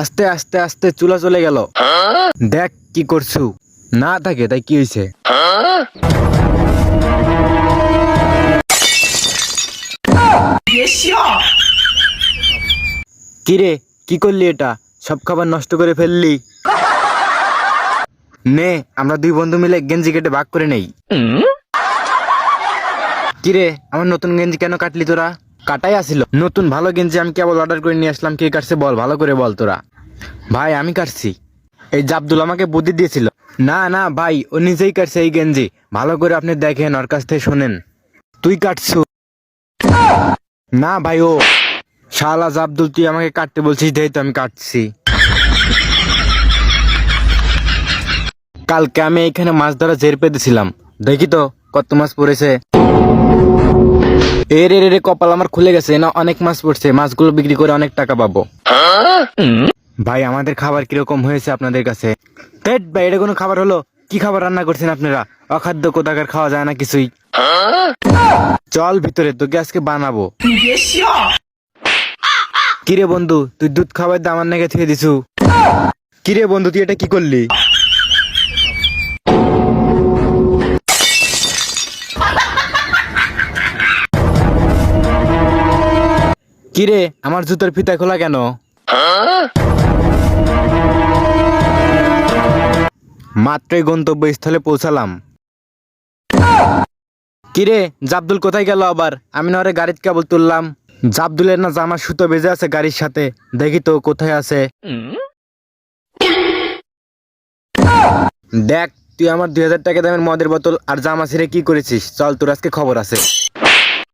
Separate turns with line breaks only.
আস্তে আস্তে আস্তে চুলা চলে গেল। দেখ কি করছু, না থাকে তাই কি হয়েছে? কিরে কি করলি এটা? সব খাবার নষ্ট করে ফেললি। নে আমরা দুই বন্ধু মিলে গেঞ্জি কেটে ভাগ করে নেই। কিরে আমার নতুন গেঞ্জি কেন কাটলি তোরা? কাটাই আসিল নতুন ভালো গেঞ্জি, আমি কেবল অর্ডার করে নিয়ে আসলাম। কে কাটছে বল, ভালো করে বল তোরা। ভাই আমি কাটছি। এই জাবদুল আমাকে বুদ্ধি দিয়েছিল। না না ভাই, ও নিজেই কাটছে এই গেঞ্জি। ভালো করে আপনি দেখেন, ওর কাছ থেকে শোনেন। তুই কাটছু? না ভাই, ও শালা জাবদুল, তুই আমাকে কাটতে বলছিস, দেই তো আমি কাটছি। কালকে আমি এখানে মাছ ধরা জের পেতেছিলাম, দেখি তো কত মাছ পড়েছে। এ রে রে রে, কপাল আমার খুলে গেছে না, অনেক মাছ পড়ছে। মাছগুলো বিক্রি করে অনেক টাকা পাবো। ভাই আমাদের খাবার কিরকম হয়েছে আপনাদের কাছে? ধ্যাৎ ভাই, এটা কোনো খাবার হলো? কি খাবার রান্না করছেন আপনারা? অখাদ্য কোথাকার, খাওয়া যায় না কিছুই। চল ভিতরে, তোকে আজকে বানাবো। কিরে বন্ধু, তুই দুধ খাবার দিয়ে আমার নাকি থুয়ে দিছু। কিরে বন্ধু, তুই এটা কি করলি? কিরে আমার জুতোর ফিতা খোলা কেন? মাত্রই গন্তব্যস্থলে পৌঁছালাম। কিরে জাবদুল কোথায় গেল আবার? আমি না ওরে গাড়ির কেবল তুললাম। জাবদুলের না জামার সুতো বেজে আছে গাড়ির সাথে, দেখি তো কোথায় আছে। দেখ, তুই আমার 2000 টাকা দামের মদের বোতল আর জামা ছিঁড়ে কি করেছিস? চল তোর আজকে খবর আছে।